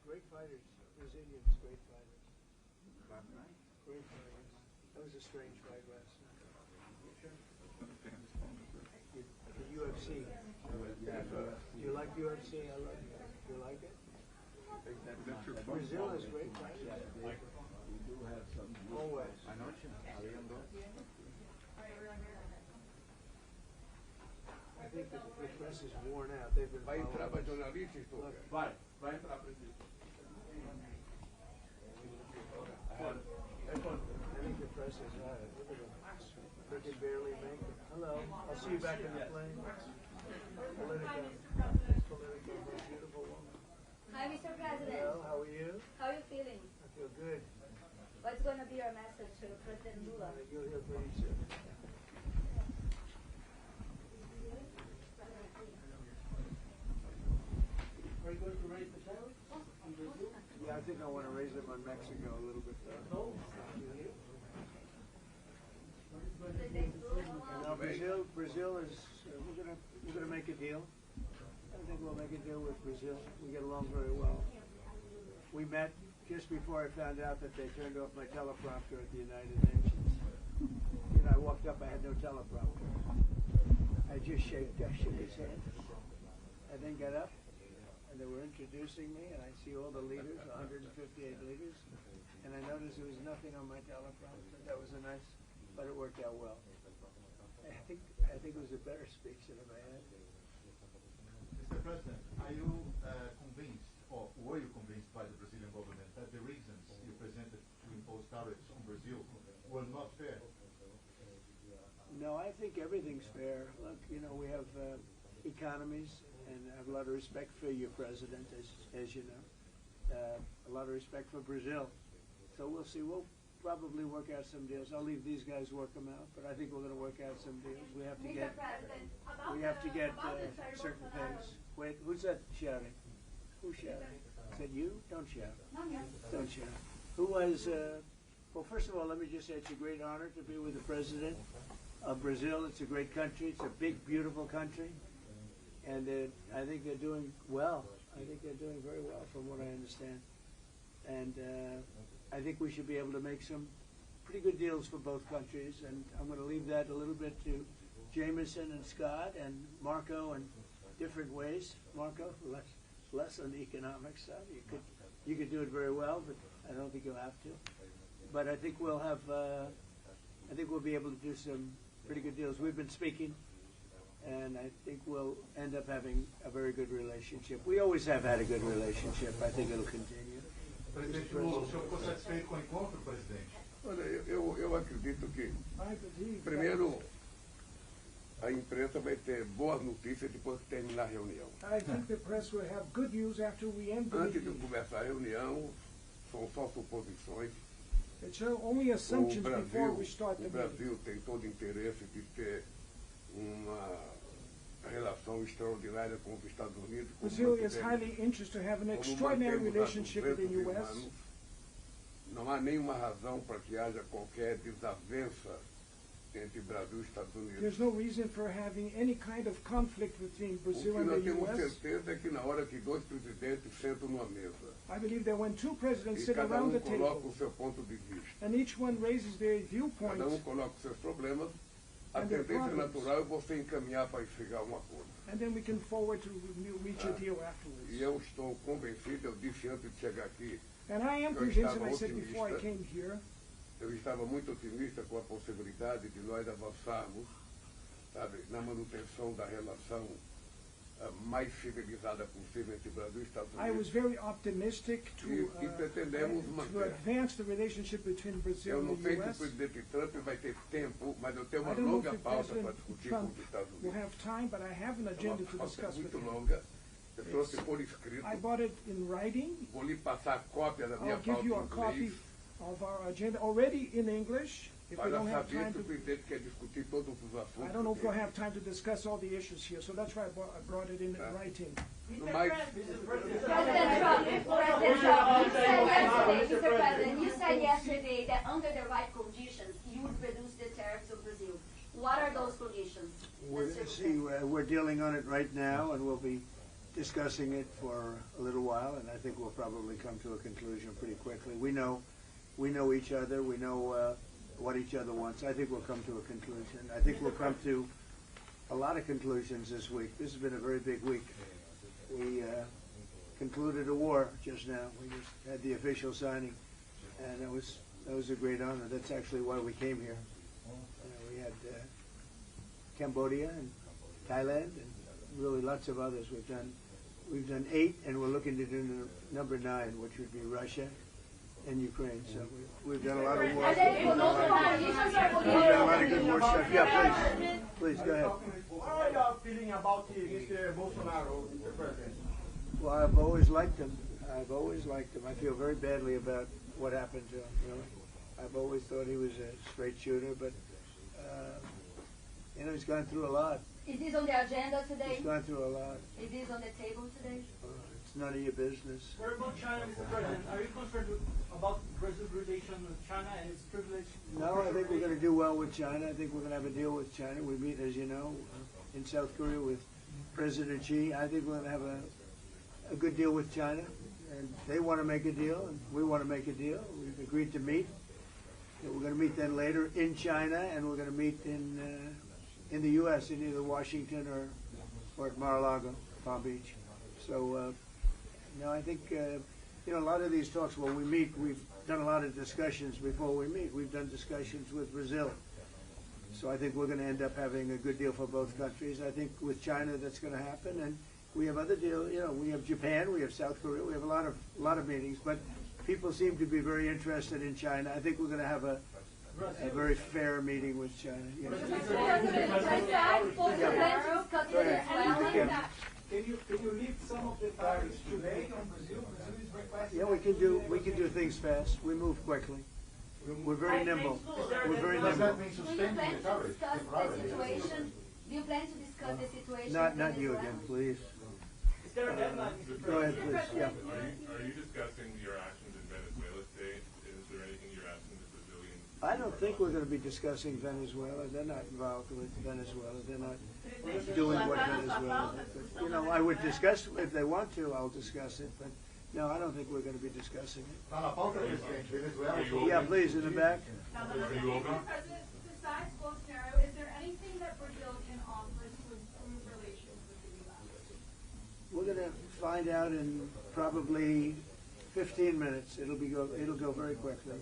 Great fighters. Brazilians, great fighters. Great fighters. That was a strange fight last night. The UFC. Do you like UFC? I love it. Do you like it? Brazil is great fighters. Always. I think the press is worn out. They've been Vai entrar para jornalista, Vai entrar para gente. I think the press is look at them. They can barely make it. Hello. I'll see you back in the plane. Politico, most beautiful woman. Hi, Mr. President. Hello, how are you? How are you feeling? I feel good. What's going to be your message to President Lula? You'll hear pretty soon. Are you going to raise the tariffs on Brazil? Yeah, I think I want to raise them on Mexico a little bit. No. No, Brazil is. We're gonna make a deal. I think we'll make a deal with Brazil. We get along very well. We met just before I found out that they turned off my teleprompter at the United Nations. You know, I walked up, I had no teleprompter. I just shook his hand. I then got up, and they were introducing me, and I see all the leaders, 158 leaders, and I noticed there was nothing on my teleprompter. That was a nice, but it worked out well. I think it was a better speech than I had. Mr. President, are you convinced, or were you convinced by the Brazilian government that the reasons you presented to impose tariffs on Brazil were not fair? No, I think everything's fair. Look, you know, we have economies, and I have a lot of respect for your president, as you know. A lot of respect for Brazil. So we'll see. We'll probably work out some deals. I'll leave these guys work them out, but I think we're going to work out some deals. We have to get certain things. Wait, who's that shouting? Who's shouting? Is that you? Don't shout. Don't shout. Who was? Well, first of all, let me just say it's a great honor to be with the president of Brazil. It's a great country. It's a big, beautiful country, and I think they're doing well. I think they're doing very well, from what I understand, and. I think we should be able to make some pretty good deals for both countries, and I'm going to leave that a little bit to Jameson and Scott and Marco in different ways. Marco, less on the economic side. You could do it very well, but I don't think you'll have to. But I think we'll have. I think we'll be able to do some pretty good deals. We've been speaking, and I think we'll end up having a very good relationship. We always have had a good relationship. I think it'll continue. Presidente Lula, o senhor ficou satisfeito com o encontro, presidente? Olha, eu acredito que, primeiro, a imprensa vai ter boas notícias depois que terminar a reunião. I think the press will have good news after we end the Antes de meeting. começar a reunião, são só suposições. It's only assumptions before we start the O meeting. Brasil tem todo interesse de ter uma relação extraordinária com os Estados Unidos. Brazil is highly interested to have an extraordinary relationship with the U.S. Não há nenhuma razão para que haja qualquer desavença entre Brasil e Estados Unidos. There's no reason for having any kind of conflict between O Brazil que and nós the temos U.S. certeza é que na hora que dois presidentes sentam numa mesa I believe that when two presidents e sit cada around the coloca table o seu ponto de vista, and each one raises their viewpoint, cada coloca os seus problemas, a And their tendência problems. natural é você encaminhar para chegar a um acordo. and then we can forward to reach a deal E afterwards. eu estou convencido, eu disse antes de chegar aqui, And I am Eu convinced, estava and I said before I otimista. came here, eu estava muito otimista com a possibilidade de nós avançarmos, sabe, na manutenção da relação mais civilizada possível entre Brasil e Estados I was Unidos. very optimistic E pretendemos to manter. advance the relationship between Brazil Eu não and the sei se o U.S. presidente Trump vai ter tempo, mas eu tenho uma I don't know longa if pauta para President discutir Trump com os Estados will Unidos. have time, but I have an É agenda uma to pauta discuss with muito him. longa. Eu trouxe por escrito. I bought it in writing. Vou lhe passar a cópia da minha I'll give pauta you em a copy inglês. of our agenda already in English. If we Para don't have saber time se o to, presidente quer discutir todos os assuntos. I don't know if we'll have time to discuss all the issues here, so that's why I brought it in writing. No mais, President Trump, you said yesterday that under the right conditions, you would reduce the tariffs of Brazil. What are those conditions? We're dealing on it right now, and we'll be discussing it for a little while, and I think we'll probably come to a conclusion pretty quickly. We know each other. We know what each other wants. I think we'll come to a conclusion. I think we'll come to a lot of conclusions this week. This has been a very big week. We concluded a war just now. We just had the official signing, and that was a great honor. That's actually why we came here. We had Cambodia and Thailand and really lots of others. We've done 8, and we're looking to do number 9, which would be Russia and Ukraine. So we've done a lot of work. We've done a lot of good war stuff. Yeah, please go ahead. How are you feeling about Mr. Bolsonaro, Mr. President? Well, I've always liked him. I feel very badly about what happened to him, really. I've always thought he was a straight shooter, but, he's gone through a lot. Is this on the agenda today? He's gone through a lot. Is this on the table today? It's none of your business. What about China, Mr. President? Are you concerned about Brazil's relation with China and its privilege? No, I think we're going to do well with China. I think we're going to have a deal with China. We meet, as you know, in South Korea with President Xi. I think we're going to have a good deal with China. And they want to make a deal, and we want to make a deal. We've agreed to meet. And we're going to meet then later in China, and we're going to meet in the U.S., in either Washington or at Mar-a-Lago, Palm Beach. So, I think, a lot of these talks, when we meet, we've done a lot of discussions before we meet. We've done discussions with Brazil. So I think we're going to end up having a good deal for both countries. I think with China that's going to happen, and we have other deals. We have Japan, we have South Korea, we have a lot of meetings, but people seem to be very interested in China. I think we're going to have a very fair meeting with China. Yes. Can you lift some of the tariffs today on Brazil? Brazil is very fast. Yeah, we can do things fast. We move quickly. We're very nimble. We're very Does nimble. that mean suspending the tariffs temporarily? Do you plan to discuss the situation? Not you again, please. Is there a deadline, Mr. President? Go ahead, please. Yeah. Are you discussing your actions in Venezuela today? Is there anything you're asking the Brazilians? I don't think we're going to be discussing Venezuela. They're not involved with Venezuela. They're not doing what Venezuela does. But, I would discuss, if they want to, I'll discuss it. But no, I don't think we're going to be discussing it. Yeah, please, in the back. Are you open? President, besides Bolsonaro, is there anything that Brazil can offer to improve relations with the U.S.? We're going to find out in probably 15 minutes. It'll go very quickly.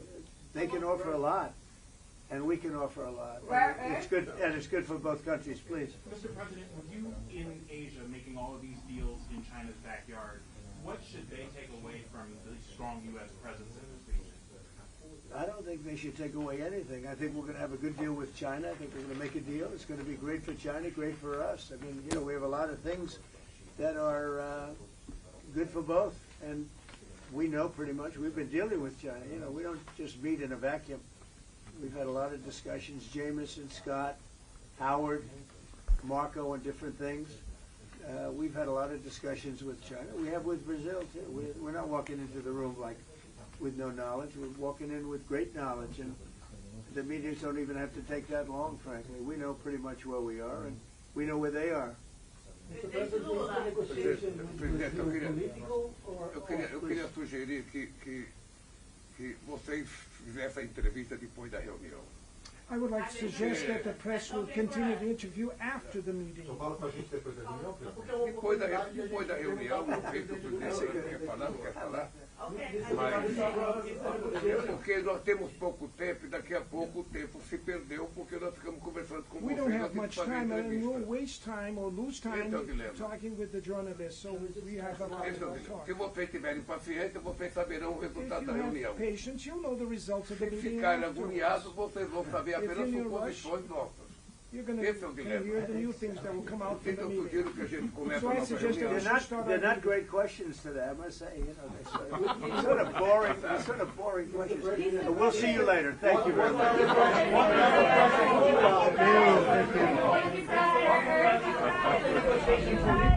They can offer a lot, and we can offer a lot. It's good, and it's good for both countries. Please. Mr. President, with you in Asia making all of these deals in China's backyard, what should they take away from the strong U.S. presence in this region? I don't think they should take away anything. I think we're going to have a good deal with China. I think we're going to make a deal. It's going to be great for China, great for us. I mean, we have a lot of things that are good for both, and we know pretty much. We've been dealing with China. We don't just meet in a vacuum. We've had a lot of discussions. Jameson, Scott, Howard, Marco, and different things. We've had a lot of discussions with China. We have with Brazil, too. We're not walking into the room with no knowledge. We're walking in with great knowledge, and the meetings don't even have to take that long, frankly. We know pretty much where we are, and we know where they are. Mr. President, is the negotiation political or eu queria sugerir que vocês fizessem a entrevista depois da reunião. I would like to suggest that the press will continue the interview after the meeting. Depois da reunião, não sei se o presidente quer falar, não quer falar. Mas porque nós temos pouco tempo e daqui a pouco o tempo se perdeu porque nós ficamos conversando com We vocês. don't have much time, and we'll waste time or lose time Esse é o dilema. talking with the journalists, so we have a lot Esse é o to dilema. talk. Se vocês tiverem paciência, vocês saberão o If resultado you da reunião. have patience, you'll know the results of the Se meeting ficarem afterwards. agoniados, vocês vão saber apenas If you're in a suposições nossas. You're going Esse é o to dilema. hear the new things that will come out from the Então eu meeting. sugiro que a gente comece So a I nossa suggest that reunião. we should start They're our not meeting. great questions today, I must say. They're sort of boring questions. But we'll see you later. Thank you very much. Thank you.